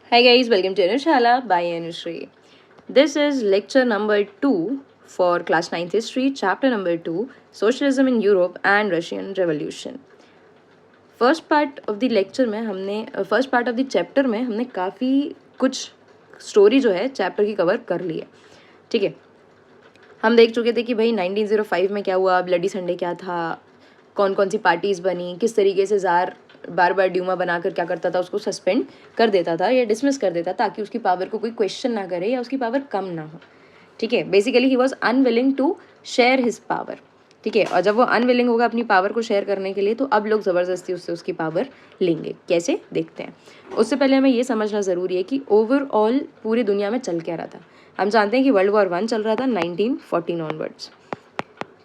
Hi guys, welcome to Anushala by Anushree. This is lecture number 2 for class 9th history, chapter number 2, Socialism in Europe and Russian Revolution. First part of the lecture में हमने first part of the chapter में हमने काफ़ी कुछ story जो है chapter की cover कर ली है. ठीक है, हम देख चुके थे कि भाई 1905 में क्या हुआ, ब्लडी संडे क्या था, कौन कौन सी पार्टीज़ बनी, किस तरीके से ज़ार बार बार ड्यूमा बनाकर क्या करता था, उसको सस्पेंड कर देता था या डिसमिस कर देता ताकि उसकी पावर को कोई क्वेश्चन ना करे या उसकी पावर कम ना हो. ठीक है, basically he was unwilling to share his power. ठीक है, और जब वो अनविलिंग होगा अपनी पावर को शेयर करने के लिए तो अब लोग ज़बरदस्ती उससे उसकी पावर लेंगे. कैसे, देखते हैं. उससे पहले हमें ये समझना ज़रूरी है कि ओवरऑल पूरी दुनिया में चल क्या रहा था. हम जानते हैं कि वर्ल्ड वॉर 1 चल रहा था 1914 ऑनवर्ड्स.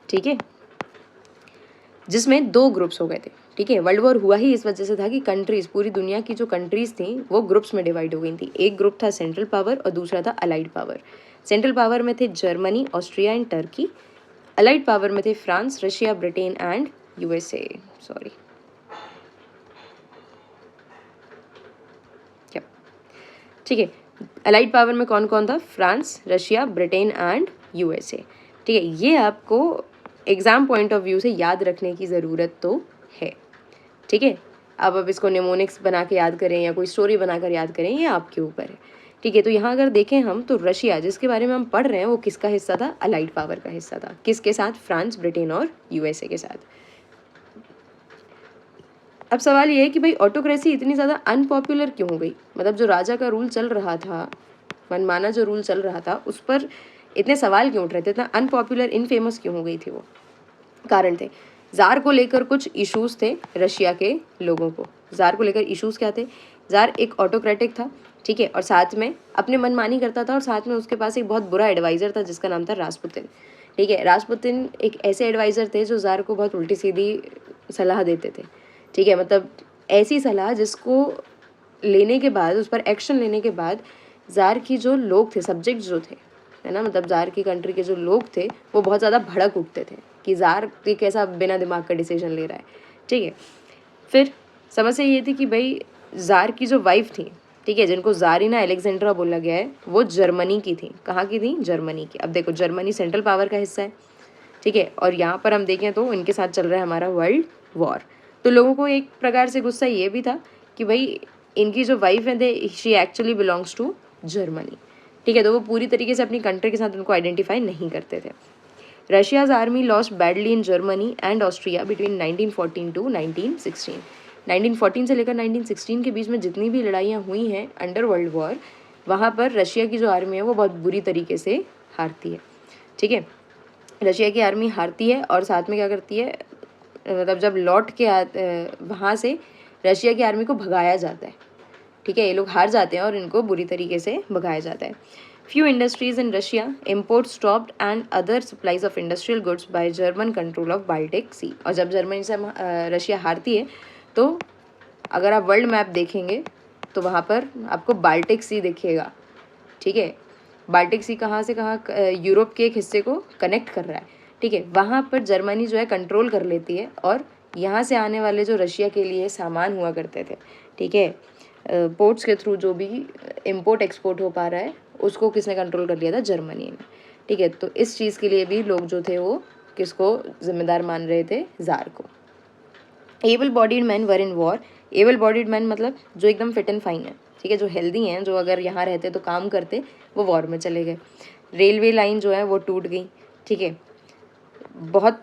ठीक है, जिसमें 2 ग्रुप्स हो गए थे. ठीक है, वर्ल्ड वॉर हुआ ही इस वजह से था कि कंट्रीज़, पूरी दुनिया की जो कंट्रीज़ थी वो ग्रुप्स में डिवाइड हो गई थी. एक ग्रुप था सेंट्रल पावर और दूसरा था अलाइड पावर. सेंट्रल पावर में थे Germany, Austria and Turkey. Allied power में थे France, Russia, Britain and USA. Sorry, ठीक है, अलाइड पावर में कौन कौन था? France, Russia, Britain and USA. ठीक है, ये आपको एग्जाम पॉइंट ऑफ व्यू से याद रखने की ज़रूरत तो है. ठीक है, अब इसको निमोनिक्स बना के याद करें या कोई स्टोरी बनाकर याद करें, ये आपके ऊपर है. ठीक है, तो यहाँ अगर देखें हम तो रशिया जिसके बारे में हम पढ़ रहे हैं वो किसका हिस्सा था? अलाइड पावर का हिस्सा था. किसके साथ? फ्रांस, ब्रिटेन और यूएसए के साथ. अब सवाल ये है कि भाई ऑटोक्रेसी इतनी ज़्यादा अनपॉपुलर क्यों हो गई? मतलब जो राजा का रूल चल रहा था, मनमाना जो रूल चल रहा था, उस पर इतने सवाल क्यों उठ रहे थे, इतना अनपॉपुलर, इनफेमस क्यों हो गई थी वो? कारण थे. ज़ार को लेकर कुछ इश्यूज थे रशिया के लोगों को. ज़ार को लेकर इश्यूज क्या थे? ज़ार एक ऑटोक्रेटिक था. ठीक है, और साथ में अपने मनमानी करता था और साथ में उसके पास एक बहुत बुरा एडवाइज़र था जिसका नाम था रासपुतिन. ठीक है, रासपुतिन एक ऐसे एडवाइज़र थे जो ज़ार को बहुत उल्टी सीधी सलाह देते थे. ठीक है, मतलब ऐसी सलाह जिसको लेने के बाद, उस पर एक्शन लेने के बाद ज़ार की जो लोग थे, सब्जेक्ट जो थे, है ना, मतलब ज़ार की कंट्री के जो लोग थे वो बहुत ज़्यादा भड़क उठते थे कि ज़ार ये कैसा बिना दिमाग का डिसीजन ले रहा है. ठीक है, फिर समस्या ये थी कि भाई ज़ार की जो वाइफ थी, ठीक है, जिनको ज़ारिना अलेक्जेंड्रा बोला गया है, वो जर्मनी की थी. कहाँ की थी? जर्मनी की. अब देखो, जर्मनी सेंट्रल पावर का हिस्सा है. ठीक है, और यहाँ पर हम देखें तो इनके साथ चल रहा है हमारा वर्ल्ड वॉर. तो लोगों को एक प्रकार से गुस्सा ये भी था कि भाई इनकी जो वाइफ है they she actually belongs to Germany. ठीक है, तो वो पूरी तरीके से अपनी कंट्री के साथ उनको आइडेंटिफाई नहीं करते थे. Russia's army lost badly in Germany and Austria between 1914 to 1916. 1914 से लेकर 1916 के बीच में जितनी भी लड़ाइयाँ हुई हैं अंडर वर्ल्ड वॉर, वहाँ पर रशिया की जो आर्मी है वो बहुत बुरी तरीके से हारती है. ठीक है, रशिया की आर्मी हारती है और साथ में क्या करती है, मतलब जब लौट के वहाँ से रशिया की आर्मी को भगाया जाता है. ठीक है, ये लोग हार जाते हैं और इनको बुरी तरीके से भगाया जाता है. Few industries in Russia, import stopped and other supplies of industrial goods by German control of Baltic sea. और जब जर्मनी से रशिया हारती है तो अगर आप वर्ल्ड मैप देखेंगे तो वहाँ पर आपको बाल्टिक सी दिखेगा. ठीक है, बाल्टिक सी कहाँ से कहाँ? यूरोप के एक हिस्से को कनेक्ट कर रहा है. ठीक है, वहाँ पर जर्मनी जो है कंट्रोल कर लेती है और यहाँ से आने वाले जो रशिया के लिए सामान हुआ करते थे, ठीक है, पोर्ट्स के थ्रू जो भी इम्पोर्ट एक्सपोर्ट हो पा रहा है उसको किसने कंट्रोल कर लिया था? जर्मनी ने. ठीक है, तो इस चीज़ के लिए भी लोग जो थे वो किसको जिम्मेदार मान रहे थे? ज़ार को. Able bodied man were in war. Able bodied man मतलब जो एकदम फिट एंड फाइन है. ठीक है, जो हेल्दी हैं, जो अगर यहाँ रहते तो काम करते, वो वॉर में चले गए. रेलवे लाइन जो है वो टूट गई. ठीक है, बहुत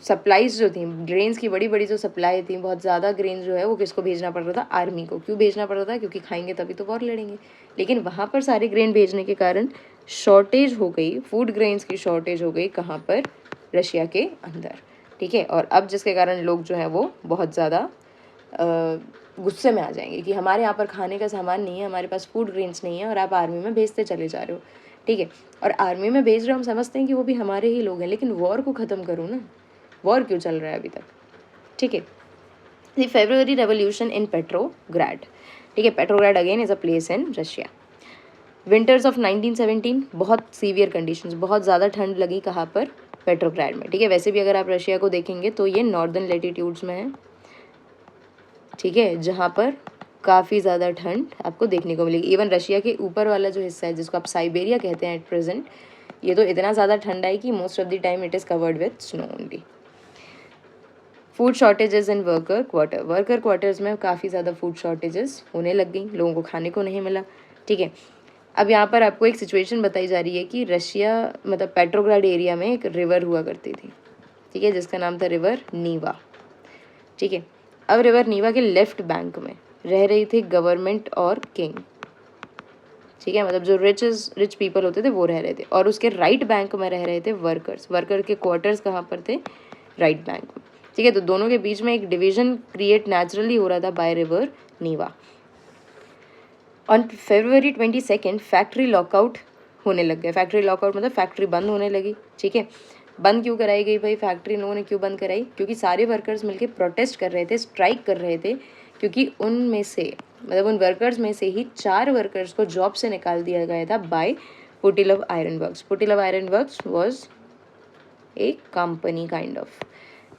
सप्लाईज जो थी, ग्रेन्स की बड़ी बड़ी जो सप्लाई थी, बहुत ज़्यादा ग्रेन जो है वो किसको भेजना पड़ रहा था? आर्मी को. क्यों भेजना पड़ रहा था? क्योंकि खाएंगे तभी तो वॉर लड़ेंगे. लेकिन वहाँ पर सारे ग्रेन भेजने के कारण शॉर्टेज हो गई, फूड ग्रेन्स की शॉर्टेज हो गई. कहाँ पर? रशिया के अंदर. ठीक है, और अब जिसके कारण लोग जो हैं वो बहुत ज़्यादा गुस्से में आ जाएंगे कि हमारे यहाँ पर खाने का सामान नहीं है, हमारे पास फूड ग्रेन्स नहीं है और आप आर्मी में भेजते चले जा रहे हो. ठीक है, और आर्मी में भेज रहे हो, हम समझते हैं कि वो भी हमारे ही लोग हैं, लेकिन वॉर को ख़त्म करो ना. वॉर क्यों चल रहा है अभी तक? ठीक है, the February revolution in Petrograd. ठीक है, Petrograd again is a place in Russia. Winters of 1917, बहुत सीवियर कंडीशंस, बहुत ज़्यादा ठंड लगी. कहाँ पर? पेट्रोग्राड में. ठीक है, वैसे भी अगर आप रशिया को देखेंगे तो ये नॉर्दर्न लेटीट्यूड्स में है. ठीक है, जहाँ पर काफ़ी ज़्यादा ठंड आपको देखने को मिलेगी। इवन रशिया के ऊपर वाला जो हिस्सा है जिसको आप साइबेरिया कहते हैं एट प्रेजेंट, ये तो इतना ज़्यादा ठंडा है कि most of the time it is covered with snow only. Food shortages in worker quarters में काफ़ी ज़्यादा फूड शॉर्टेजेस होने लग गई, लोगों को खाने को नहीं मिला। ठीक है, अब यहाँ पर आपको एक सिचुएशन बताई जा रही है कि रशिया मतलब पेट्रोग्राड एरिया में एक रिवर हुआ करती थी, ठीक है, जिसका नाम था रिवर नीवा। ठीक है, अब रिवर नीवा के लेफ्ट बैंक में रह रही थी गवर्नमेंट और किंग। ठीक है, मतलब जो रिच पीपल होते थे वो रह रहे थे, और उसके राइट बैंक में रह रहे थे वर्कर के क्वार्टर्स कहाँ पर थे? राइट बैंक में। ठीक है, तो दोनों के बीच में एक डिवीजन क्रिएट नेचुरली हो रहा था by river Neva. On February 22 factory lockout होने लग गया। फैक्ट्री लॉकआउट मतलब फैक्ट्री बंद होने लगी। ठीक है, बंद क्यों कराई गई भाई फैक्ट्री? इन्होंने क्यों बंद कराई? क्योंकि सारे वर्कर्स मिलके प्रोटेस्ट कर रहे थे, स्ट्राइक कर रहे थे, क्योंकि उनमें से मतलब उन वर्कर्स में से ही 4 वर्कर्स को जॉब से निकाल दिया गया था by Putilov iron works. Putilov iron works was a company kind of.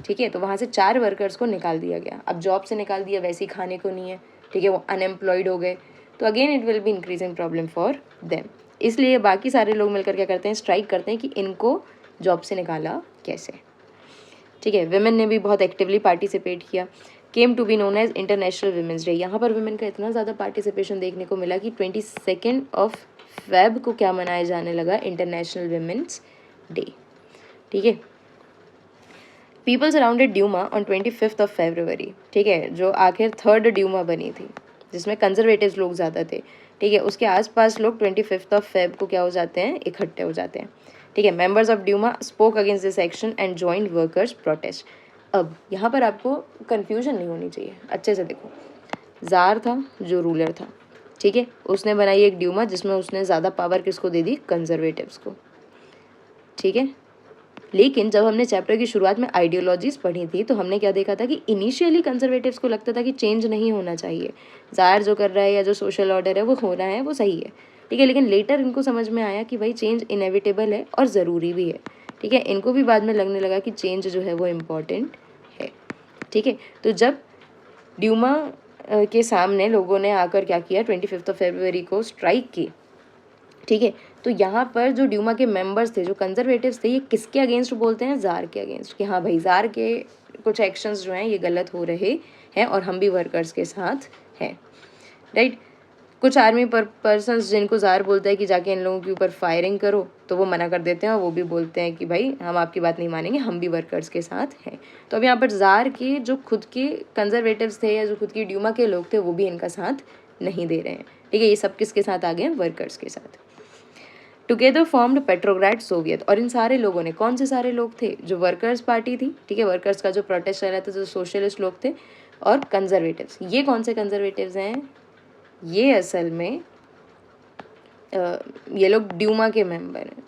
ठीक है, तो वहाँ से 4 वर्कर्स को निकाल दिया गया। अब जॉब से निकाल दिया, वैसे ही खाने को नहीं है। ठीक है, वो अनएम्प्लॉयड हो गए, तो again it will be increasing problem for them. इसलिए बाकी सारे लोग मिलकर क्या करते हैं? स्ट्राइक करते हैं कि इनको जॉब से निकाला कैसे। ठीक है, विमेन ने भी बहुत एक्टिवली पार्टिसिपेट किया। Came to be known as international women's day. यहाँ पर विमेन का इतना ज़्यादा पार्टिसिपेशन देखने को मिला कि 22 फेब को क्या मनाया जाने लगा? International women's day. ठीक है, people surrounded Duma on 25 February। ठीक है, जो आखिर 3rd ड्यूमा बनी थी जिसमें कंजर्वेटिव्स लोग ज़्यादा थे। ठीक है, उसके आसपास लोग 25 फेब को क्या हो जाते हैं? इकट्ठे हो जाते हैं। ठीक है, members of Duma spoke against this action and joined workers protest. अब यहाँ पर आपको कन्फ्यूजन नहीं होनी चाहिए, अच्छे से देखो। जार था जो रूलर था, ठीक है, उसने बनाई एक ड्यूमा जिसमें उसने ज़्यादा पावर किसको दे दी? कंजर्वेटिव्स को। ठीक है, लेकिन जब हमने चैप्टर की शुरुआत में आइडियोलॉजीज पढ़ी थी तो हमने क्या देखा था कि इनिशियली कंजर्वेटिव्स को लगता था कि चेंज नहीं होना चाहिए, ज़ाहिर जो कर रहा है या जो सोशल ऑर्डर है वो होना है, वो सही है। ठीक है, लेकिन लेटर इनको समझ में आया कि भाई चेंज इनेविटेबल है और ज़रूरी भी है। ठीक है, इनको भी बाद में लगने लगा कि चेंज जो है वो इम्पॉर्टेंट है। ठीक है, तो जब ड्यूमा के सामने लोगों ने आकर क्या किया? 25 फरवरी को स्ट्राइक की। ठीक है, तो यहाँ पर जो ड्यूमा के मेंबर्स थे, जो कंजर्वेटिव्स थे, ये किसके अगेंस्ट बोलते हैं? ज़ार के अगेंस्ट, कि हाँ भाई ज़ार के कुछ एक्शंस जो हैं ये गलत हो रहे हैं और हम भी वर्कर्स के साथ हैं। राइट, कुछ आर्मी पर्सन्स जिनको ज़ार बोलता है कि जाके इन लोगों के ऊपर फायरिंग करो, तो वो मना कर देते हैं और वो भी बोलते हैं कि भाई हम आपकी बात नहीं मानेंगे, हम भी वर्कर्स के साथ हैं। तो अब यहाँ पर ज़ार के जो खुद के कंजर्वेटिव्स थे या जो खुद की ड्यूमा के लोग थे वो भी इनका साथ नहीं दे रहे हैं। ठीक है, ये सब किसके साथ आ गए? वर्कर्स के साथ। Together formed Petrograd Soviet. और इन सारे लोगों ने, कौन से सारे लोग थे? जो वर्कर्स पार्टी थी, ठीक है, वर्कर्स का जो प्रोटेस्ट चल रहा था, जो सोशलिस्ट लोग थे, और कंजर्वेटिव्स। ये कौन से कंजर्वेटिव्स हैं? ये असल में ये लोग ड्यूमा के मेंबर हैं।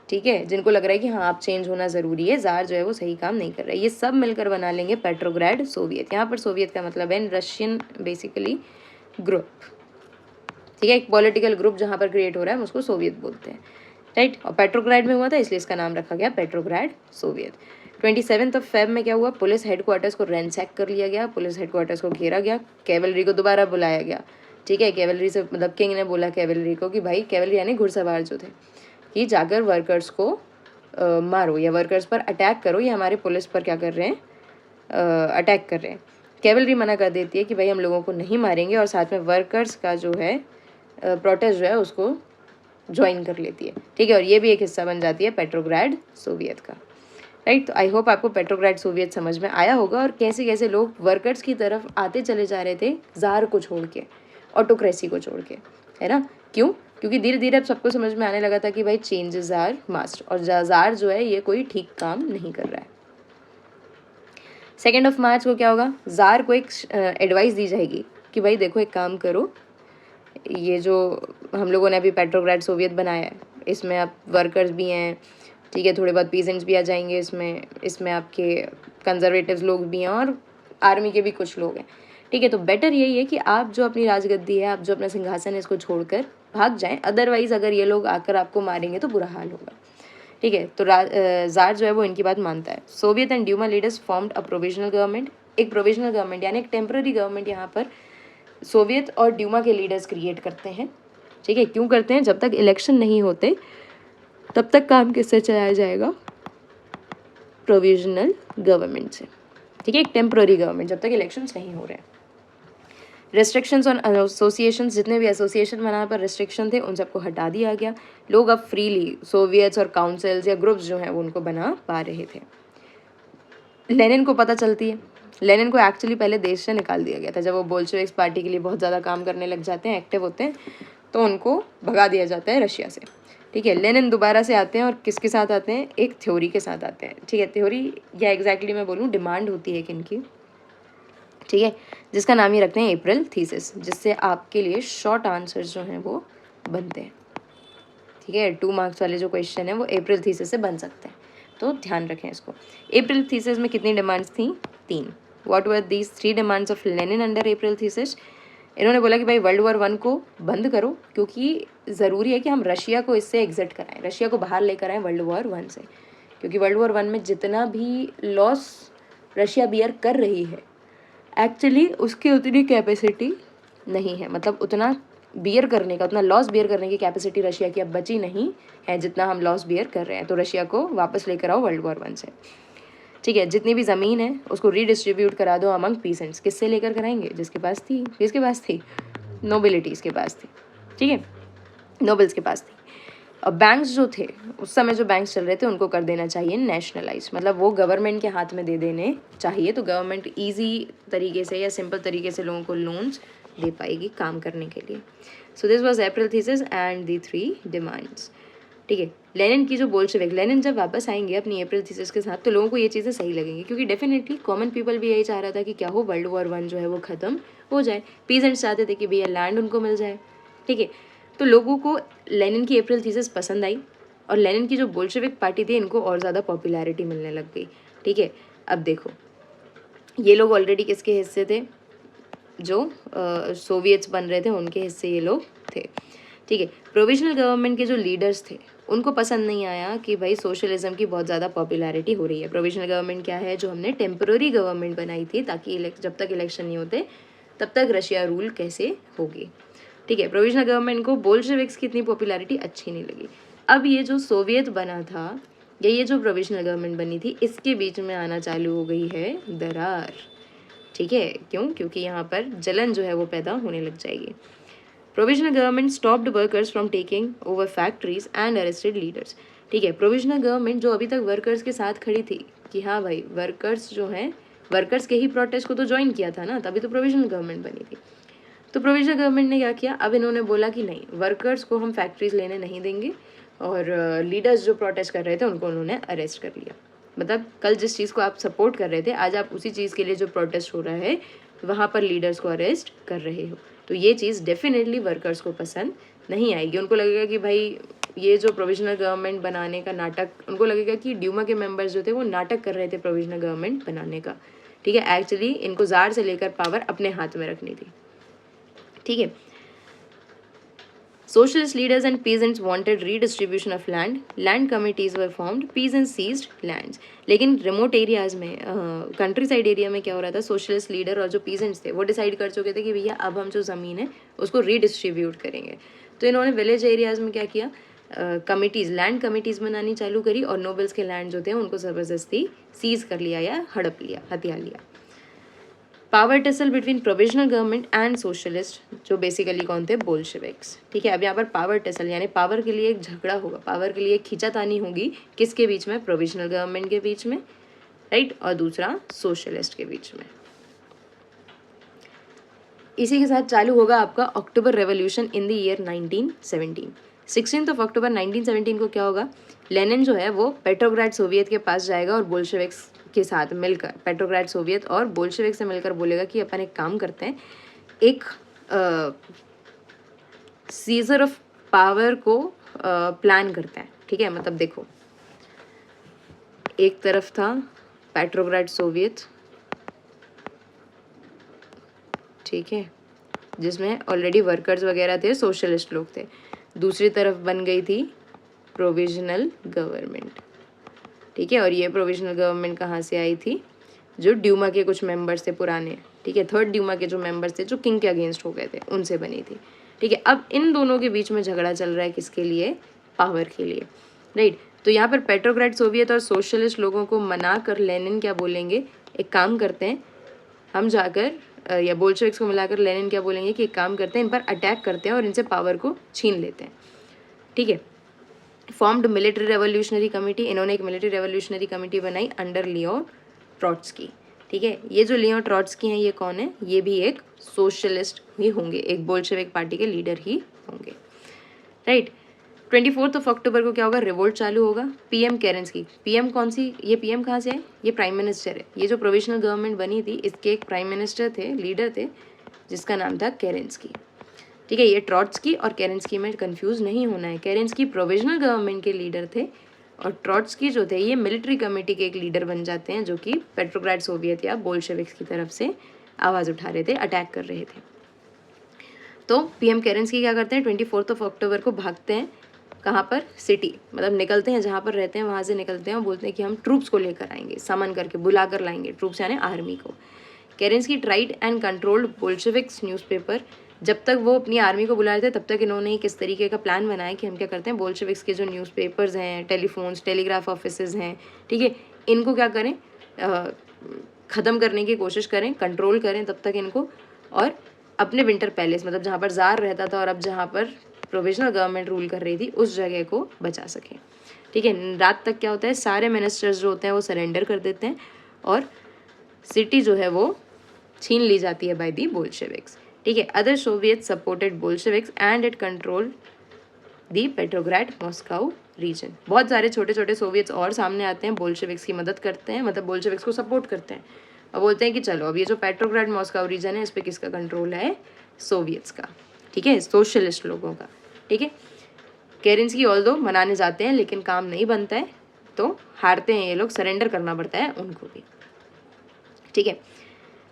ठीक है, जिनको लग रहा है कि हाँ आप चेंज होना ज़रूरी है, ज़ार जो है वो सही काम नहीं कर रहा है, ये सब मिलकर बना लेंगे पेट्रोग्राड सोवियत। यहाँ पर सोवियत का मतलब है रशियन बेसिकली ग्रुप। ठीक है, एक पॉलिटिकल ग्रुप जहाँ पर क्रिएट हो रहा है उसको सोवियत बोलते हैं। राइट, और पेट्रोग्राड में हुआ था इसलिए इसका नाम रखा गया पेट्रोग्राड सोवियत। 27 फेब में क्या हुआ? पुलिस हेडक्वार्टर्स को रैंसैक कर लिया गया, पुलिस हेडक्वार्टर्स को घेरा गया, कैवलरी को दोबारा बुलाया गया। ठीक है, कैवलरी से मतलब किंग ने बोला कैवलरी को कि भाई, कैवलरी यानी घुड़सवार जो थे, कि जाकर वर्कर्स को मारो या वर्कर्स पर अटैक करो, ये हमारे पुलिस पर क्या कर रहे हैं? अटैक कर रहे हैं। कैवलरी मना कर देती है कि भाई हम लोगों को नहीं मारेंगे, और साथ में वर्कर्स का जो है प्रोटेस्ट जो है उसको ज्वाइन कर लेती है। ठीक है, और ये भी एक हिस्सा बन जाती है पेट्रोग्राड सोवियत का। राइट, तो आई होप आपको पेट्रोग्राड सोवियत समझ में आया होगा और कैसे कैसे लोग वर्कर्स की तरफ आते चले जा रहे थे ज़ार को छोड़ के, ऑटोक्रेसी को छोड़ के, है ना? क्यों? क्योंकि धीरे धीरे अब सबको समझ में आने लगा था कि भाई चेंजेस आर मस्ट, और ज़ार जो है ये कोई ठीक काम नहीं कर रहा है। 2 मार्च को क्या होगा? ज़ार को एक एडवाइस दी जाएगी कि भाई देखो, एक काम करो, ये जो हम लोगों ने अभी पेट्रोग्राड सोवियत बनाया है, इसमें आप वर्कर्स भी हैं, ठीक है, थोड़े बहुत पीसेंट्स भी आ जाएंगे इसमें आपके कंजर्वेटिव्स लोग भी हैं और आर्मी के भी कुछ लोग हैं। ठीक है, तो बेटर यही है कि आप जो अपनी राजगद्दी है, आप जो अपना सिंहासन है, इसको छोड़कर भाग जाएं, अदरवाइज अगर ये लोग आकर आपको मारेंगे तो बुरा हाल होगा। ठीक है, तो ज़ार जो है वो इनकी बात मानता है। Soviet and Duma leaders formed a provisional government. एक प्रोविजनल गवर्नमेंट यानी एक टेम्पररी गवर्नमेंट यहाँ पर सोवियत और ड्यूमा के लीडर्स क्रिएट करते हैं। ठीक है, क्यों करते हैं? जब तक इलेक्शन नहीं होते तब तक काम किससे चलाया जाएगा? प्रोविजनल गवर्नमेंट से। ठीक है, एक टेम्पररी गवर्नमेंट, जब तक इलेक्शंस नहीं हो रहे हैं। रेस्ट्रिक्शंस ऑन एसोसिएशंस, जितने भी एसोसिएशन बनाने पर रेस्ट्रिक्शन थे उन सबको हटा दिया गया। लोग अब फ्रीली सोवियट्स और काउंसिल्स या ग्रुप्स जो हैं वो उनको बना पा रहे थे। लेनिन को पता चलती है, लेनिन को एक्चुअली पहले देश से निकाल दिया गया था। जब वो बोल्शेविक्स पार्टी के लिए बहुत ज़्यादा काम करने लग जाते हैं, एक्टिव होते हैं, तो उनको भगा दिया जाता है रशिया से। ठीक है, लेनिन दोबारा से आते हैं और किसके साथ आते हैं? एक थ्योरी के साथ आते हैं। ठीक है, थ्योरी या एग्जैक्टली मैं बोलूँ डिमांड होती है इनकी, ठीक है, जिसका नाम ही रखते हैं अप्रैल थीसिस, जिससे आपके लिए शॉर्ट आंसर्स जो हैं वो बनते हैं। ठीक है, 2 मार्क्स वाले जो क्वेश्चन है वो अप्रैल थीसिस से बन सकते हैं, तो ध्यान रखें इसको। अप्रैल थीसिस में कितनी डिमांड्स थी? 3। What were these 3 demands of Lenin under April thesis? इन्होंने बोला कि भाई वर्ल्ड वॉर 1 को बंद करो, क्योंकि ज़रूरी है कि हम रशिया को इससे एग्जिट कराएं, रशिया को बाहर लेकर आएँ वर्ल्ड वॉर 1 से, क्योंकि वर्ल्ड वॉर 1 में जितना भी लॉस रशिया बियर कर रही है एक्चुअली उसकी उतनी कैपेसिटी नहीं है, मतलब उतना बियर करने का, उतना लॉस बियर करने की कैपेसिटी रशिया की अब बची नहीं है जितना हम लॉस बियर कर रहे हैं। तो रशिया को वापस लेकर आओ वर्ल्ड वॉर 1 से। ठीक है, जितनी भी ज़मीन है उसको रीडिस्ट्रीब्यूट करा दो अमंग पीसेंट्स। किससे लेकर कराएंगे? जिसके पास थी, किसके पास थी? नोबिलिटीज़ के पास थी। ठीक है, नोबल्स के पास थी। और बैंक्स जो थे उस समय, जो बैंक्स चल रहे थे, उनको कर देना चाहिए नेशनलाइज, मतलब वो गवर्नमेंट के हाथ में दे देने चाहिए, तो गवर्नमेंट ईजी तरीके से या सिंपल तरीके से लोगों को लोन्स दे पाएगी काम करने के लिए। So this was April thesis and the 3 demands. ठीक है, लेनिन की जो बोल्शेविक, लेनिन जब वापस आएंगे अपनी अप्रैल थीसिस के साथ, तो लोगों को ये चीज़ें सही लगेंगी, क्योंकि डेफिनेटली कॉमन पीपल भी यही चाह रहा था कि क्या हो, वर्ल्ड वॉर 1 जो है वो ख़त्म हो जाए। पीजेंट्स चाहते थे कि भैया लैंड उनको मिल जाए। ठीक है, तो लोगों को लेनिन की अप्रैल थीसिस पसंद आई और लेनिन की जो बोल्शेविक पार्टी थी इनको और ज़्यादा पॉपुलैरिटी मिलने लग गई। ठीक है, अब देखो ये लोग ऑलरेडी किसके हिस्से थे? जो सोवियट्स बन रहे थे उनके हिस्से ये लोग थे। ठीक है, प्रोविजनल गवर्नमेंट के जो लीडर्स थे उनको पसंद नहीं आया कि भाई सोशलिज्म की बहुत ज़्यादा पॉपुलैरिटी हो रही है। प्रोविजनल गवर्नमेंट क्या है? जो हमने टेम्पररी गवर्नमेंट बनाई थी ताकि जब तक इलेक्शन नहीं होते तब तक रशिया रूल कैसे होगी। ठीक है, प्रोविजनल गवर्नमेंट को बोल्शेविक्स की इतनी पॉपुलैरिटी अच्छी नहीं लगी। अब ये जो सोवियत बना था या ये जो प्रोविजनल गवर्नमेंट बनी थी, इसके बीच में आना चालू हो गई है दरार। ठीक है, क्यों? क्योंकि यहाँ पर जलन जो है वो पैदा होने लग जाएगी। Provisional government stopped workers from taking over factories and arrested leaders. ठीक है, प्रोविजनल गवर्नमेंट जो अभी तक वर्कर्स के साथ खड़ी थी कि हाँ भाई वर्कर्स जो हैं, वर्कर्स के ही प्रोटेस्ट को तो ज्वाइन किया था ना, तभी तो प्रोविजनल गवर्नमेंट बनी थी। तो प्रोविजनल गवर्नमेंट ने क्या किया? अब इन्होंने बोला कि नहीं, वर्कर्स को हम फैक्ट्रीज लेने नहीं देंगे, और लीडर्स जो प्रोटेस्ट कर रहे थे उनको उन्होंने अरेस्ट कर लिया। मतलब कल जिस चीज़ को आप सपोर्ट कर रहे थे, आज आप उसी चीज़ के लिए जो प्रोटेस्ट हो रहा है वहाँ पर लीडर्स को अरेस्ट कर रहे हो। तो ये चीज़ डेफिनेटली वर्कर्स को पसंद नहीं आएगी। उनको लगेगा कि भाई ये जो प्रोविजनल गवर्नमेंट बनाने का नाटक, उनको लगेगा कि ड्यूमा के मेंबर्स जो थे वो नाटक कर रहे थे प्रोविजनल गवर्नमेंट बनाने का। ठीक है, एक्चुअली इनको ज़ार से लेकर पावर अपने हाथ में रखनी थी। ठीक है, socialist leaders and peasants wanted redistribution of land committees were formed, peasants seized lands। लेकिन रिमोट एरियाज में, कंट्री साइड एरिया में क्या हो रहा था? सोशलिस्ट लीडर और जो पीजेंट्स थे वो डिसाइड कर चुके थे कि भैया अब हम जो ज़मीन है उसको रीडिस्ट्रीब्यूट करेंगे। तो इन्होंने विलेज एरियाज में क्या किया? कमिटीज़, लैंड कमिटीज़ बनानी चालू करी और नोबल्स के लैंड जो थे उनको ज़बरदस्ती सीज कर लिया या हड़प लिया, हथिया लिया। Power tussle between provisional government and socialist, जो बेसिकली कौन थे? बोल्शेविक्स। ठीक है, अब यहाँ पर पावर टसल यानी पावर के लिए एक झगड़ा होगा, पावर के लिए एक खींचातानी होगी। किसके बीच में? प्रोविजनल गवर्नमेंट के बीच में, राइट, और दूसरा सोशलिस्ट के बीच में। इसी के साथ चालू होगा आपका अक्टूबर रेवोल्यूशन इन द ईयर 1917। 16 अक्टूबर 1917 को क्या होगा? लेनिन जो है वो पेट्रोग्राड सोवियत के पास जाएगा और बोल्शेविक्स के साथ मिलकर, पेट्रोग्राड सोवियत और बोल्शेविक से मिलकर बोलेगा कि अपन एक काम करते हैं, एक सीजर ऑफ पावर को प्लान करते हैं। ठीक है, मतलब देखो एक तरफ था पेट्रोग्राड सोवियत, ठीक है, जिसमें ऑलरेडी वर्कर्स वगैरह थे, सोशलिस्ट लोग थे। दूसरी तरफ बन गई थी प्रोविजनल गवर्नमेंट। ठीक है, और ये प्रोविजनल गवर्नमेंट कहाँ से आई थी? जो ड्यूमा के कुछ मेंबर्स थे पुराने। ठीक ठीक है, थर्ड ड्यूमा के जो मेंबर्स थे जो किंग के अगेंस्ट हो गए थे उनसे बनी थी। ठीक है, अब इन दोनों के बीच में झगड़ा चल रहा है किसके लिए, पावर के लिए, राइट। तो यहाँ पर पेट्रोग्राड सोवियत और सोशलिस्ट लोगों को मना कर लेनिन क्या बोलेंगे, एक काम करते हैं हम जाकर या बोल्शेविक्स को मिलाकर लेनिन क्या बोलेंगे कि एक काम करते हैं इन पर अटैक करते हैं और इनसे पावर को छीन लेते हैं। ठीक है, फॉर्म्ड मिलिट्री रेवोल्यूशनरी कमेटी, इन्होंने एक मिलिट्री रेवोल्यूशनरी कमेटी बनाई अंडर लियो ट्रॉट्स्की। ठीक है, ये जो लियो ट्रॉट्स्की हैं ये कौन है, ये भी एक सोशलिस्ट ही होंगे, एक बोल्शेविक पार्टी के लीडर ही होंगे, राइट। 24 अक्टूबर को क्या होगा, रिवोल्ट चालू होगा। पीएम केरेंस्की, पीएम कौन सी, ये पीएम कहाँ से है, ये प्राइम मिनिस्टर है। ये जो प्रोविजनल गवर्नमेंट बनी थी इसके एक प्राइम मिनिस्टर थे, लीडर थे, जिसका नाम था केरेंस्की। ठीक है, ये ट्रॉट्स्की और केरेंस्की में कंफ्यूज नहीं होना है। केरेंस्की प्रोविजनल गवर्नमेंट के लीडर थे और ट्रॉट्स्की जो थे ये मिलिट्री कमेटी के एक लीडर बन जाते हैं जो कि पेट्रोग्राड सोवियत या बोल्शेविक्स की तरफ से आवाज़ उठा रहे थे, अटैक कर रहे थे। तो पीएम केरेंस्की क्या करते हैं, 24 अक्टूबर को भागते हैं, कहाँ पर, सिटी, मतलब निकलते हैं जहाँ पर रहते हैं वहाँ से निकलते हैं और बोलते हैं कि हम ट्रूप्स को लेकर आएंगे, समन करके बुला कर लाएंगे, ट्रूप्स यानी आर्मी को। Kerensky tried and controlled Bolsheviks newspaper, जब तक वो अपनी आर्मी को बुला रहे थे तब तक इन्होंने किस तरीके का प्लान बनाया कि हम क्या करते हैं, बोल्शेविक्स के जो न्यूज़पेपर्स हैं, टेलीफोन्स, टेलीग्राफ ऑफिसेज हैं, ठीक है, इनको क्या करें, ख़त्म करने की कोशिश करें, कंट्रोल करें तब तक इनको, और अपने विंटर पैलेस, मतलब जहाँ पर जार रहता था और अब जहाँ पर प्रोविजनल गवर्नमेंट रूल कर रही थी उस जगह को बचा सकें। ठीक है, रात तक क्या होता है, सारे मिनिस्टर्स जो होते हैं वो सरेंडर कर देते हैं और सिटी जो है वो छीन ली जाती है बाय दी बोल्शेविक्स। ठीक है, other Soviet supported Bolsheviks and it control the Petrograd Moscow region. बहुत सारे छोटे छोटे सोवियट्स और सामने आते हैं, बोल्शेविक्स की मदद करते हैं, मतलब बोल्शेविक्स को सपोर्ट करते हैं और बोलते हैं कि चलो अब ये जो पेट्रोग्राड मॉस्को रीजन है इस पर किसका कंट्रोल है, सोवियट्स का। ठीक है, सोशलिस्ट लोगों का। ठीक है, केरेंस्की ऑल्दो मनाने जाते हैं लेकिन काम नहीं बनता है, तो हारते हैं ये लोग, सरेंडर करना पड़ता है उनको भी। ठीक है,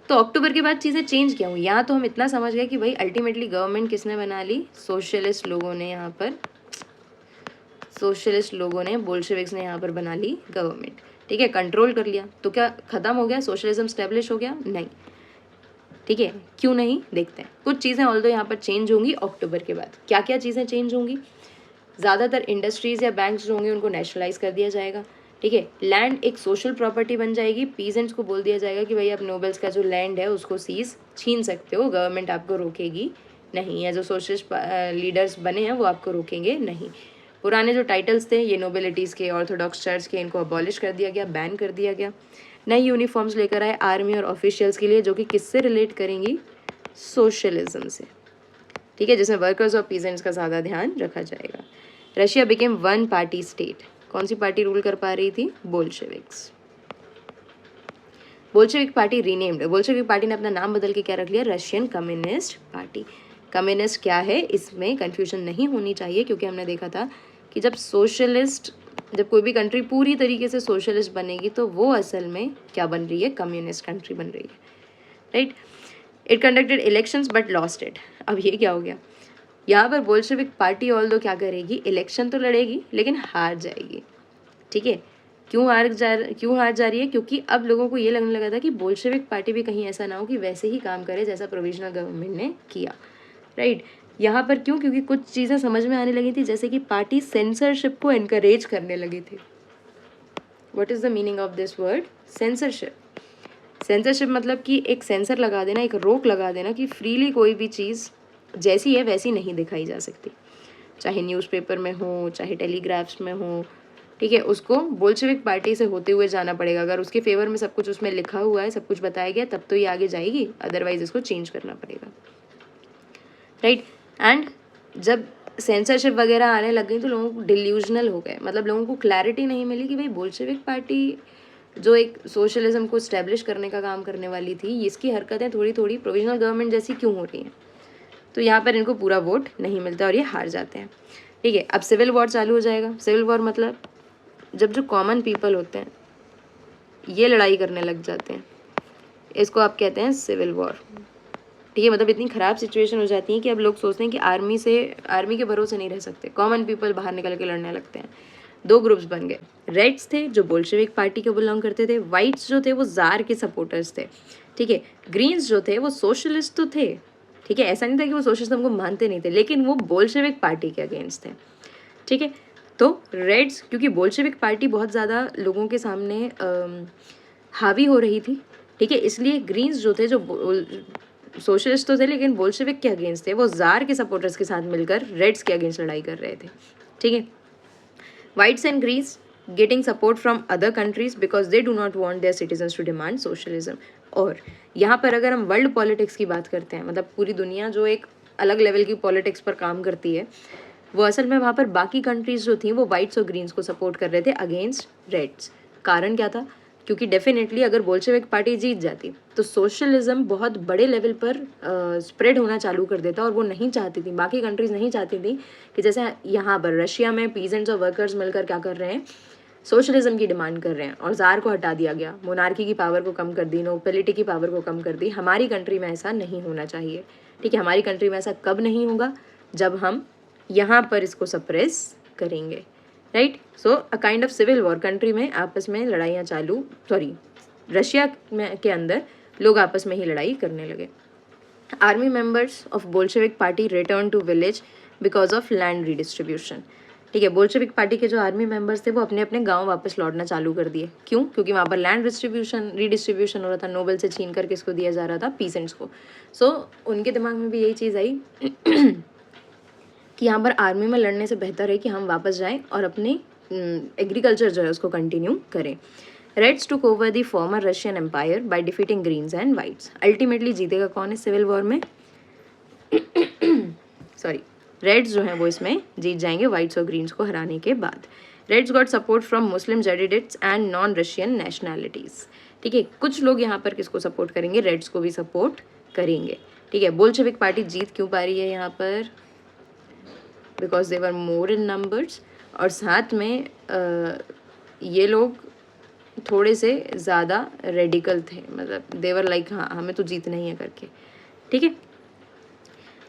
तो अक्टूबर के बाद चीज़ें चेंज क्या हुई, यहाँ तो हम इतना समझ गए कि भाई अल्टीमेटली गवर्नमेंट किसने बना ली, सोशलिस्ट लोगों ने, यहाँ पर सोशलिस्ट लोगों ने, बोल्शेविक्स ने यहाँ पर बना ली गवर्नमेंट। ठीक है, कंट्रोल कर लिया, तो क्या खत्म हो गया, सोशलिज्म स्टैब्लिश हो गया, नहीं। ठीक है, क्यों नहीं, देखते हैं। कुछ चीज़ें ऑल्दो यहाँ पर चेंज होंगी अक्टूबर के बाद। क्या क्या चीज़ें चेंज होंगी, ज़्यादातर इंडस्ट्रीज़ या बैंक्स जो होंगे उनको नेशनलाइज कर दिया जाएगा। ठीक है, लैंड एक सोशल प्रॉपर्टी बन जाएगी, पीजेंट्स को बोल दिया जाएगा कि भाई आप नोबल्स का जो लैंड है उसको सीज छीन सकते हो, गवर्नमेंट आपको रोकेगी नहीं, या जो सोशलिस्ट लीडर्स बने हैं वो आपको रोकेंगे नहीं। पुराने जो टाइटल्स थे ये नोबिलिटीज़ के, ऑर्थोडॉक्स चर्च के, इनको अबॉलिश कर दिया गया, बैन कर दिया गया। नई यूनिफॉर्म्स लेकर आए आर्मी और ऑफिशियल्स के लिए, जो कि किससे रिलेट करेंगी, सोशलिज्म से। ठीक है, जिसमें वर्कर्स और पीजेंट्स का ज़्यादा ध्यान रखा जाएगा। Russia became one party state, कौन सी पार्टी रूल कर पा रही थी, Bolsheviks. Bolshevik party renamed, Bolshevik party ने अपना नाम बदल के क्या रख लिया, रशियन कम्युनिस्ट पार्टी। कम्युनिस्ट क्या है, इसमें कंफ्यूजन नहीं होनी चाहिए, क्योंकि हमने देखा था कि जब कोई भी कंट्री पूरी तरीके से सोशलिस्ट बनेगी तो वो असल में क्या बन रही है, कम्युनिस्ट कंट्री बन रही है, right. It conducted elections but lost it, अब ये क्या हो गया, यहाँ पर बोल्शेविक पार्टी ऑल्दो क्या करेगी, इलेक्शन तो लड़ेगी लेकिन हार जाएगी। ठीक है, क्यों हार जा रही है, क्योंकि अब लोगों को ये लगने लगा था कि बोल्शेविक पार्टी भी कहीं ऐसा ना हो कि वैसे ही काम करे जैसा प्रोविजनल गवर्नमेंट ने किया, राइट। यहाँ पर क्यों, क्योंकि कुछ चीज़ें समझ में आने लगी थी, जैसे कि पार्टी सेंसरशिप को एनकरेज करने लगी थी। What is the meaning of this word, censorship. Censorship मतलब कि एक सेंसर लगा देना, एक रोक लगा देना कि फ्रीली कोई भी चीज़ जैसी है वैसी नहीं दिखाई जा सकती, चाहे न्यूज़पेपर में हो, चाहे टेलीग्राफ्स में हो। ठीक है, उसको बोल्शेविक पार्टी से होते हुए जाना पड़ेगा, अगर उसके फेवर में सब कुछ उसमें लिखा हुआ है, सब कुछ बताया गया, तब तो ये आगे जाएगी, अदरवाइज इसको चेंज करना पड़ेगा, राइट। एंड जब सेंसरशिप वगैरह आने लग गई तो लोगों को डिल्यूजनल हो गए, मतलब लोगों को क्लैरिटी नहीं मिली कि भाई बोल्शेविक पार्टी जो एक सोशलिज्म को स्टैब्लिश करने का काम करने वाली थी, इसकी हरकतें थोड़ी थोड़ी प्रोविजनल गवर्नमेंट जैसी क्यों हो रही हैं। तो यहाँ पर इनको पूरा वोट नहीं मिलता और ये हार जाते हैं। ठीक है, अब सिविल वॉर चालू हो जाएगा। सिविल वॉर मतलब जब जो कॉमन पीपल होते हैं ये लड़ाई करने लग जाते हैं, इसको आप कहते हैं सिविल वॉर। ठीक है, मतलब इतनी ख़राब सिचुएशन हो जाती है कि अब लोग सोचते हैं कि आर्मी के भरोसे नहीं रह सकते, कॉमन पीपल बाहर निकल के लड़ने लगते हैं। दो ग्रुप्स बन गए, रेड्स थे जो बोल्शेविक पार्टी के बिलोंग करते थे, वाइट्स जो थे वो जार के सपोर्टर्स थे। ठीक है। ग्रीन्स जो थे वो सोशलिस्ट तो थे, ठीक है, ऐसा नहीं था कि वो सोशलिज्म को मानते नहीं थे, लेकिन वो बोल्शेविक पार्टी के अगेंस्ट थे, ठीक है। तो रेड्स, क्योंकि बोल्शेविक पार्टी बहुत ज़्यादा लोगों के सामने हावी हो रही थी, ठीक है, इसलिए ग्रीन्स जो थे, जो सोशलिस्ट तो थे लेकिन बोल्शेविक के अगेंस्ट थे, वो जार के सपोर्टर्स के साथ मिलकर रेड्स के अगेंस्ट लड़ाई कर रहे थे, ठीक है। Whites and Greens getting support from other countries because they do not want their citizens to demand socialism. और यहाँ पर अगर हम वर्ल्ड पॉलिटिक्स की बात करते हैं, मतलब पूरी दुनिया जो एक अलग लेवल की पॉलिटिक्स पर काम करती है, वो असल में वहाँ पर बाकी कंट्रीज जो थी वो वाइट्स और ग्रीन्स को सपोर्ट कर रहे थे अगेंस्ट रेड्स। कारण क्या था? क्योंकि डेफिनेटली अगर बोल्शेविक पार्टी जीत जाती तो सोशलिज्म बहुत बड़े लेवल पर स्प्रेड होना चालू कर देता, और वो नहीं चाहती थी, बाकी कंट्रीज नहीं चाहती थी कि जैसे यहाँ पर रशिया में पीजेंट्स और वर्कर्स मिलकर क्या कर रहे हैं, सोशलिज्म की डिमांड कर रहे हैं, और जार को हटा दिया गया, मोनार्की की पावर को कम कर दी, नोबिलिटी की पावर को कम कर दी। हमारी कंट्री में ऐसा नहीं होना चाहिए, ठीक है। हमारी कंट्री में ऐसा कब नहीं होगा? जब हम यहाँ पर इसको सप्रेस करेंगे, right. So a kind of civil war, country में आपस में लड़ाइयाँ चालू, रशिया में के अंदर लोग आपस में ही लड़ाई करने लगे। Army members of Bolshevik party return to village because of land redistribution, ठीक है। बोल्शेविक पार्टी के जो आर्मी मेंबर्स थे वो अपने अपने गांव वापस लौटना चालू कर दिए। क्यों? क्योंकि वहाँ पर लैंड रीडिस्ट्रीब्यूशन हो रहा था, नोबल से छीन कर किसको दिया जा रहा था? पीसेंट्स को। सो उनके दिमाग में भी यही चीज़ आई कि यहाँ पर आर्मी में लड़ने से बेहतर है कि हम वापस जाएं और अपने एग्रीकल्चर जो है उसको कंटिन्यू करें। Reds took over the former Russian empire by defeating Greens and Whites. Ultimately जीतेगा कौन है सिविल वॉर में? रेड्स जो हैं वो इसमें जीत जाएंगे वाइट्स और ग्रीन्स को हराने के बाद। Reds got support from Muslim Jadidists and non Russian nationalities, ठीक है। कुछ लोग यहाँ पर किसको सपोर्ट करेंगे? रेड्स को भी सपोर्ट करेंगे, ठीक है। बोल्शेविक पार्टी जीत क्यों पा रही है यहाँ पर? Because they were more in numbers, और साथ में ये लोग थोड़े से ज़्यादा रेडिकल थे, मतलब देवर लाइक हाँ हमें तो जीतना ही है करके, ठीक है।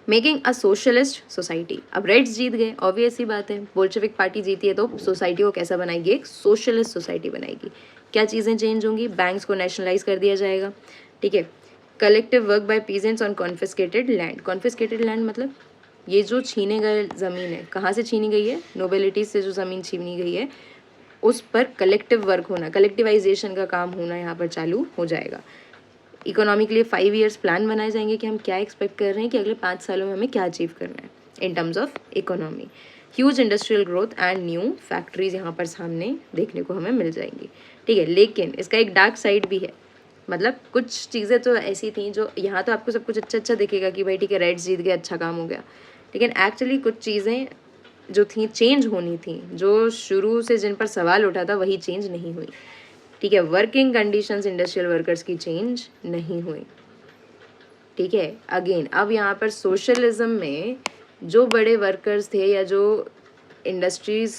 Making a socialist society. अब रेड्स जीत गए, ऑब्वियस ही बात है, बोल्शेविक पार्टी जीती है तो सोसाइटी को कैसा बनाएगी? एक सोशलिस्ट सोसाइटी बनाएगी। क्या चीज़ें चेंज होंगी? बैंक्स को नेशनलाइज कर दिया जाएगा, ठीक है। Collective work by peasants on confiscated land. Confiscated land मतलब ये जो छीने गए ज़मीन है, कहाँ से छीनी गई है? नोबिलिटी से जो ज़मीन छीनी गई है उस पर कलेक्टिव वर्क होना, कलेक्टिवाइजेशन का काम होना यहाँ पर चालू हो जाएगा। इकोनॉमी के लिए 5 ईयर्स प्लान बनाए जाएंगे कि हम क्या एक्सपेक्ट कर रहे हैं कि अगले 5 सालों में हमें क्या अचीव करना है in terms of economy. Huge industrial growth and new factories यहाँ पर सामने देखने को हमें मिल जाएंगी, ठीक है। लेकिन इसका एक डार्क साइड भी है, मतलब कुछ चीज़ें तो ऐसी थी जो यहाँ तो आपको सब कुछ अच्छा दिखेगा कि भाई ठीक है रेड्स जीत गए, अच्छा काम हो गया, लेकिन एक्चुअली कुछ चीज़ें जो थी चेंज होनी थी, जो शुरू से जिन पर सवाल उठा था वही चेंज नहीं हुई, ठीक है। वर्किंग कंडीशंस इंडस्ट्रियल वर्कर्स की चेंज नहीं हुई, ठीक है। अगेन अब यहाँ पर सोशलिज्म में जो बड़े वर्कर्स थे या जो इंडस्ट्रीज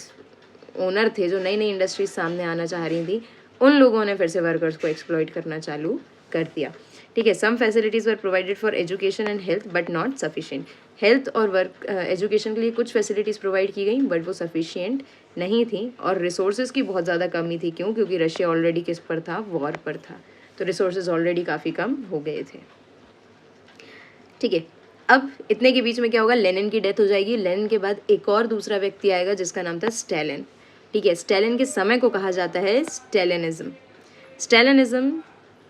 ओनर थे, जो नई नई इंडस्ट्रीज सामने आना चाह रही थी, उन लोगों ने फिर से वर्कर्स को एक्सप्लॉइट करना चालू कर दिया, ठीक है। Some facilities were provided for education and health but not sufficient. Health और वर्क एजुकेशन के लिए कुछ फैसिलिटीज़ प्रोवाइड की गई बट वो सफिशिएंट नहीं थी, और रिसोर्सेज की बहुत ज़्यादा कमी थी। क्यों? क्योंकि रशिया ऑलरेडी किस पर था? वॉर पर था, तो रिसोर्सेज ऑलरेडी काफ़ी कम हो गए थे, ठीक है। अब इतने के बीच में क्या होगा? लेनिन की डेथ हो जाएगी। लेनिन के बाद एक और दूसरा व्यक्ति आएगा जिसका नाम था स्टालिन, ठीक है। स्टालिन के समय को कहा जाता है स्टालिनिज्म। स्टालिनिज्म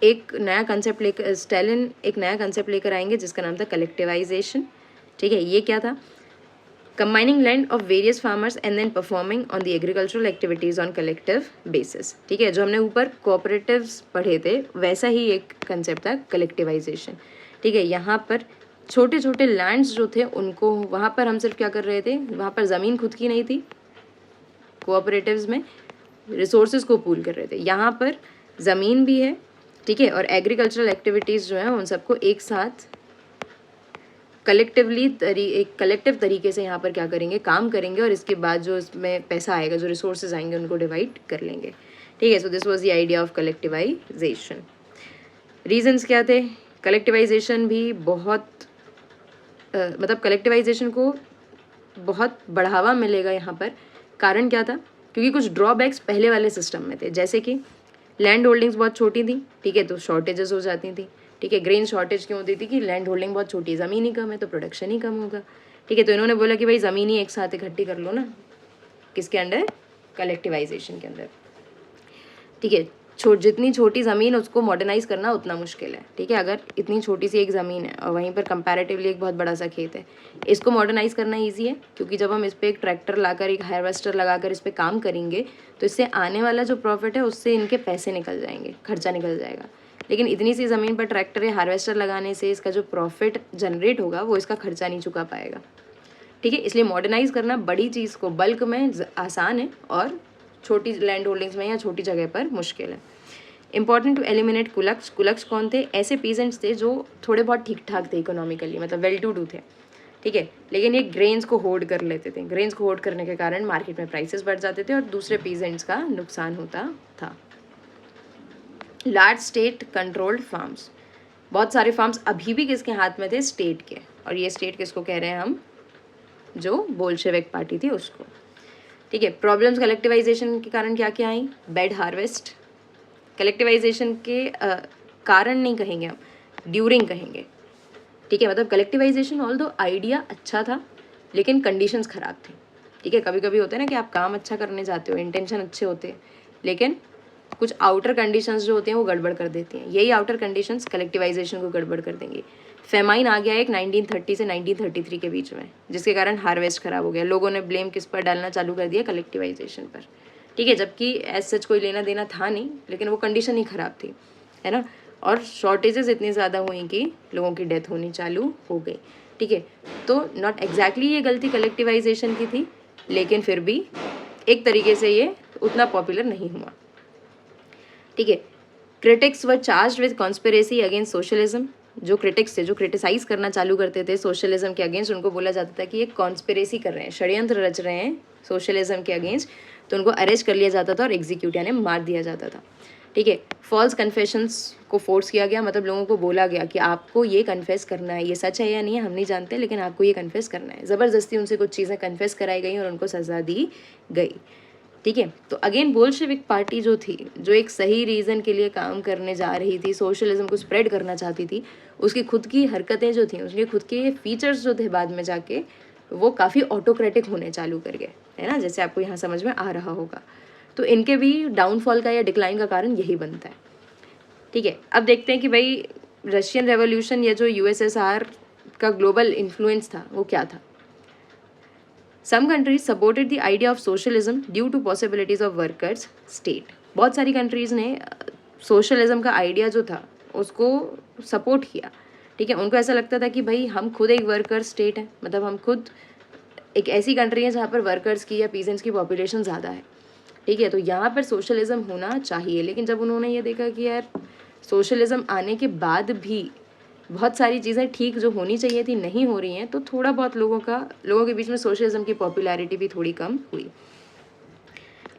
एक नया कंसेप्ट लेकर, स्टालिन एक नया कंसेप्ट लेकर आएंगे जिसका नाम था कलेक्टिवाइजेशन, ठीक है। ये क्या था? Combining land of various farmers and then performing on the agricultural activities on collective basis, ठीक है। जो हमने ऊपर कोऑपरेटिव्स पढ़े थे वैसा ही एक कंसेप्ट था कलेक्टिवाइजेशन, ठीक है। यहाँ पर छोटे छोटे लैंड्स जो थे उनको, वहाँ पर हम सिर्फ क्या कर रहे थे, वहाँ पर ज़मीन खुद की नहीं थी, कोऑपरेटिव्स में रिसोर्सेज को पूल कर रहे थे। यहाँ पर ज़मीन भी है, ठीक है, और एग्रीकल्चरल एक्टिविटीज़ जो हैं उन सबको एक साथ कलेक्टिवली एक कलेक्टिव तरीके से यहाँ पर क्या करेंगे? काम करेंगे, और इसके बाद जो इसमें पैसा आएगा, जो रिसोर्सेज आएंगे उनको डिवाइड कर लेंगे, ठीक है। So this was the idea of collectivisation. Reasons क्या थे? कलेक्टिवाइजेशन भी बहुत मतलब कलेक्टिवाइजेशन को बहुत बढ़ावा मिलेगा यहाँ पर। कारण क्या था? क्योंकि कुछ ड्रॉबैक्स पहले वाले सिस्टम में थे, जैसे कि लैंड होल्डिंग्स बहुत छोटी थी, ठीक है, तो शॉर्टेजेस हो जाती थी। ठीक है, ग्रेन शॉर्टेज क्यों होती थी कि लैंड होल्डिंग बहुत छोटी है, ज़मीन ही कम है तो प्रोडक्शन ही कम होगा। ठीक है, तो इन्होंने बोला कि भाई ज़मीन ही एक साथ इकट्ठी कर लो ना, किसके अंडर, कलेक्टिवाइजेशन के अंदर। ठीक है, जितनी छोटी ज़मीन उसको मॉडर्नाइज करना उतना मुश्किल है। ठीक है, अगर इतनी छोटी सी एक ज़मीन है और वहीं पर कंपैरेटिवली एक बहुत बड़ा सा खेत है, इसको मॉडर्नाइज करना ईजी है, क्योंकि जब हम इस पर एक ट्रैक्टर लाकर, एक हार्वेस्टर लगाकर इस पर काम करेंगे तो इससे आने वाला जो प्रॉफिट है उससे इनके पैसे निकल जाएंगे, खर्चा निकल जाएगा। लेकिन इतनी सी ज़मीन पर ट्रैक्टर या हार्वेस्टर लगाने से इसका जो प्रॉफिट जनरेट होगा वो इसका खर्चा नहीं चुका पाएगा। ठीक है, इसलिए मॉडर्नाइज करना बड़ी चीज़ को बल्क में आसान है और छोटी लैंड होल्डिंग्स में या छोटी जगह पर मुश्किल है। Important to eliminate kulaks. Kulaks कौन थे? ऐसे पीजेंट्स थे जो थोड़े बहुत ठीक ठाक थे इकोनॉमिकली, मतलब वेल टू डू थे। ठीक है, लेकिन ये ग्रेन्स को होल्ड कर लेते थे। ग्रेन्स को होल्ड करने के कारण मार्केट में प्राइसेस बढ़ जाते थे और दूसरे पीजेंट्स का नुकसान होता था। Large state controlled farms. बहुत सारे फार्म्स अभी भी किसके हाथ में थे? स्टेट के। और ये स्टेट किसको कह रहे हैं हम? जो बोल्शेविक पार्टी थी उसको। ठीक है, प्रॉब्लम्स कलेक्टिवाइजेशन के कारण क्या क्या आई? Bad harvest. कलेक्टिवाइजेशन के कारण नहीं कहेंगे हम, ड्यूरिंग कहेंगे। ठीक है, मतलब कलेक्टिवाइजेशन ऑल्दो आइडिया अच्छा था लेकिन कंडीशंस ख़राब थी। ठीक है, कभी कभी होता है ना कि आप काम अच्छा करने जाते हो, इंटेंशन अच्छे होते हैं, लेकिन कुछ आउटर कंडीशंस जो होते हैं वो गड़बड़ कर देती हैं। यही आउटर कंडीशंस कलेक्टिवाइजेशन को गड़बड़ कर देंगी। फेमाइन आ गया एक 1930 से 1933 के बीच में, जिसके कारण हार्वेस्ट खराब हो गया। लोगों ने ब्लेम किस पर डालना चालू कर दिया? कलेक्टिवाइजेशन पर। ठीक है, जबकि एज सच कोई लेना देना था नहीं, लेकिन वो कंडीशन ही ख़राब थी, है ना। और शॉर्टेजेस इतनी ज़्यादा हुई कि लोगों की डेथ होनी चालू हो गई। ठीक है, तो नॉट एग्जैक्टली ये गलती कलेक्टिवाइजेशन की थी, लेकिन फिर भी एक तरीके से ये उतना पॉपुलर नहीं हुआ। ठीक है, critics were charged with conspiracy against socialism. जो क्रिटिक्स थे, जो क्रिटिसाइज करना चालू करते थे सोशलिज्म के अगेंस्ट, उनको बोला जाता था कि ये कॉन्स्पिरेसी कर रहे हैं, षड्यंत्र रच रहे हैं सोशलिज्म के अगेंस्ट, तो उनको अरेस्ट कर लिया जाता था और एग्जीक्यूट यानी मार दिया जाता था। ठीक है, फॉल्स कन्फेशंस को फोर्स किया गया, मतलब लोगों को बोला गया कि आपको ये कन्फेस करना है, ये सच है या नहीं है हम नहीं जानते, लेकिन आपको ये कन्फेस करना है। ज़बरदस्ती उनसे कुछ चीज़ें कन्फेस कराई गई और उनको सज़ा दी गई। ठीक है, तो अगेन बोल्शेविक पार्टी जो थी, जो एक सही रीज़न के लिए काम करने जा रही थी, सोशलिज्म को स्प्रेड करना चाहती थी, उसकी खुद की हरकतें जो थी, उसके खुद के फीचर्स जो थे बाद में जाके वो काफ़ी ऑटोक्रेटिक होने चालू कर गए, है ना, जैसे आपको यहाँ समझ में आ रहा होगा। तो इनके भी डाउनफॉल का या डिक्लाइन का कारण यही बनता है। ठीक है, अब देखते हैं कि भाई रशियन रेवोल्यूशन या जो यूएसएसआर का ग्लोबल इन्फ्लुएंस था वो क्या था। Some countries supported the idea of socialism due to possibilities of workers state. बहुत सारी कंट्रीज़ ने सोशलिज्म का आइडिया जो था उसको सपोर्ट किया। ठीक है, उनको ऐसा लगता था कि भाई हम खुद एक वर्कर स्टेट है, मतलब हम खुद एक ऐसी कंट्री है जहाँ पर वर्कर्स की या पीजेंट्स की पॉपुलेशन ज़्यादा है। ठीक है, तो यहाँ पर सोशलिज्म होना चाहिए। लेकिन जब उन्होंने ये देखा कि यार सोशलिज्म आने के बाद भी बहुत सारी चीज़ें ठीक जो होनी चाहिए थी नहीं हो रही हैं, तो थोड़ा बहुत लोगों के बीच में सोशलिज्म की पॉपुलैरिटी भी थोड़ी कम हुई।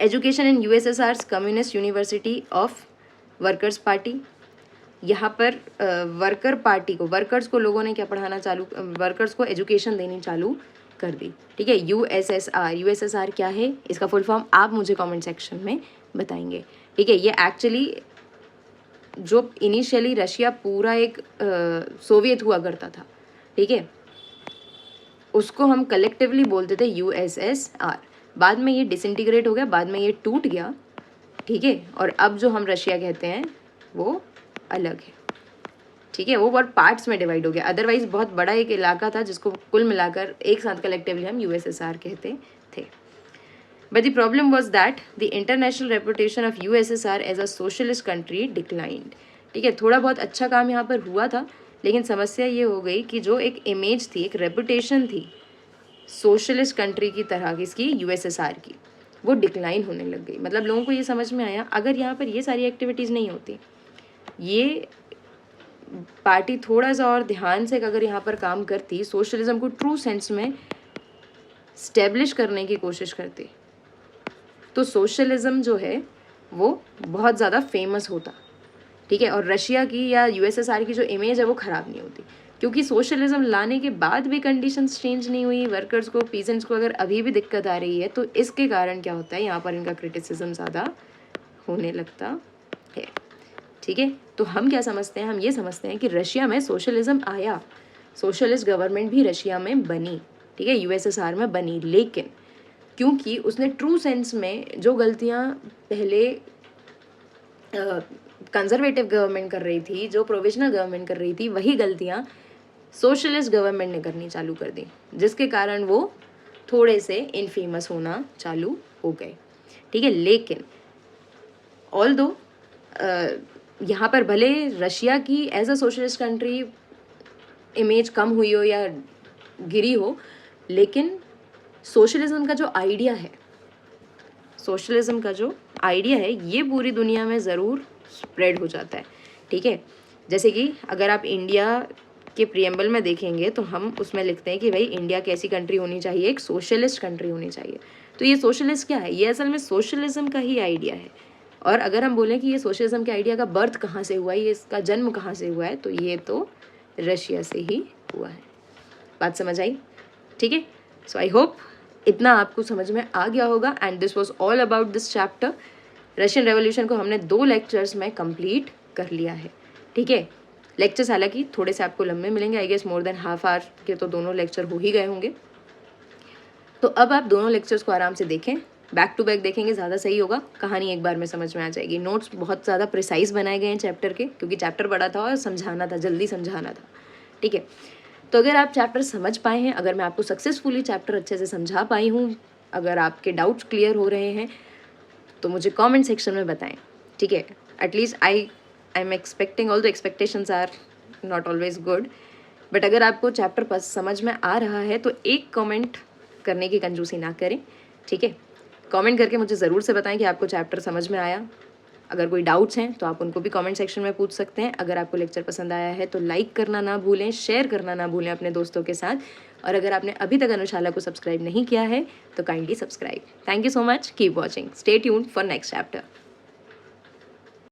Education in USSR communist university of workers party. यहाँ पर वर्कर पार्टी को, वर्कर्स को लोगों ने क्या पढ़ाना चालू, वर्कर्स को एजुकेशन देनी चालू कर दी। ठीक है, यूएसएसआर क्या है, इसका फुल फॉर्म आप मुझे कमेंट सेक्शन में बताएंगे। ठीक है, ये एक्चुअली जो इनिशियली रशिया पूरा एक सोवियत हुआ करता था, ठीक है, उसको हम कलेक्टिवली बोलते थे यूएसएसआर। बाद में ये डिसइंटीग्रेट हो गया, बाद में ये टूट गया। ठीक है, और अब जो हम रशिया कहते हैं वो अलग है। ठीक है, वो बहुत पार्ट्स में डिवाइड हो गया। अदरवाइज बहुत बड़ा एक इलाका था जिसको कुल मिलाकर एक साथ कलेक्टिवली हम यूएसएसआर कहते थे। But the problem was that the international reputation of USSR as a socialist country declined. ठीक है, थोड़ा बहुत अच्छा काम यहाँ पर हुआ था, लेकिन समस्या ये हो गई कि जो एक इमेज थी, एक रेपुटेशन थी सोशलिस्ट कंट्री की तरह की, इसकी यूएसएसआर की, वो डिक्लाइन होने लग गई। मतलब लोगों को ये समझ में आया अगर यहाँ पर ये सारी एक्टिविटीज़ नहीं होती, ये पार्टी थोड़ा सा और ध्यान से अगर यहाँ पर काम करती, सोशलिज्म को ट्रू सेंस में स्टेब्लिश करने की कोशिश करती, तो सोशलिज्म जो है वो बहुत ज़्यादा फेमस होता। ठीक है, और रशिया की या यूएसएसआर की जो इमेज है वो ख़राब नहीं होती, क्योंकि सोशलिज्म लाने के बाद भी कंडीशंस चेंज नहीं हुई। वर्कर्स को, पीजेंट्स को अगर अभी भी दिक्कत आ रही है, तो इसके कारण क्या होता है, यहाँ पर इनका क्रिटिसिज्म ज़्यादा होने लगता है। ठीक है, तो हम क्या समझते हैं, हम ये समझते हैं कि रशिया में सोशलिज्म आया, सोशलिस्ट गवर्नमेंट भी रशिया में बनी, ठीक है, यूएसएसआर में बनी, लेकिन क्योंकि उसने ट्रू सेंस में जो गलतियाँ पहले कंजर्वेटिव गवर्नमेंट कर रही थी, जो प्रोविजनल गवर्नमेंट कर रही थी, वही गलतियाँ सोशलिस्ट गवर्नमेंट ने करनी चालू कर दी, जिसके कारण वो थोड़े से इनफेमस होना चालू हो गए, ठीक है। लेकिन ऑल्दो यहाँ पर भले रशिया की as a socialist country image कम हुई हो या गिरी हो, लेकिन सोशलिज्म का जो आइडिया है, सोशलिज्म का जो आइडिया है, ये पूरी दुनिया में ज़रूर स्प्रेड हो जाता है, ठीक है। जैसे कि अगर आप इंडिया के प्रियम्बल में देखेंगे तो हम उसमें लिखते हैं कि भाई इंडिया कैसी कंट्री होनी चाहिए, एक सोशलिस्ट कंट्री होनी चाहिए। तो ये सोशलिस्ट क्या है, ये असल में सोशलिज्म का ही आइडिया है। और अगर हम बोलें कि ये सोशलिज्म के आइडिया का बर्थ कहाँ से हुआ है, ये इसका जन्म कहाँ से हुआ है, तो ये तो रशिया से ही हुआ है। बात समझ आई, ठीक है। सो आई होप इतना आपको समझ में आ गया होगा। And this was all about this chapter. Russian revolution को हमने 2 लेक्चर्स में कंप्लीट कर लिया है, ठीक है। लेक्चर्स हालांकि थोड़े से आपको लंबे मिलेंगे, I guess more than half hour के तो दोनों लेक्चर हो ही गए होंगे। तो अब आप दोनों लेक्चर्स को आराम से देखें, बैक टू बैक देखेंगे ज़्यादा सही होगा, कहानी एक बार में समझ में आ जाएगी। नोट्स बहुत ज़्यादा प्रिसाइज बनाए गए हैं चैप्टर के, क्योंकि चैप्टर बड़ा था और समझाना था, जल्दी समझाना था, ठीक है। तो अगर आप चैप्टर समझ पाए हैं, अगर मैं आपको सक्सेसफुली चैप्टर अच्छे से समझा पाई हूँ, अगर आपके डाउट्स क्लियर हो रहे हैं, तो मुझे कमेंट सेक्शन में बताएं, ठीक है। At least I am expecting, all the expectations are not always good, but अगर आपको चैप्टर समझ में आ रहा है तो एक कमेंट करने की कंजूसी ना करें, ठीक है। कमेंट करके मुझे ज़रूर से बताएं कि आपको चैप्टर समझ में आया। अगर कोई डाउट्स हैं तो आप उनको भी कमेंट सेक्शन में पूछ सकते हैं। अगर आपको लेक्चर पसंद आया है तो लाइक करना ना भूलें, शेयर करना ना भूलें अपने दोस्तों के साथ। और अगर आपने अभी तक अनुशाला को सब्सक्राइब नहीं किया है तो kindly subscribe. Thank you so much, keep watching, stay tuned for next chapter.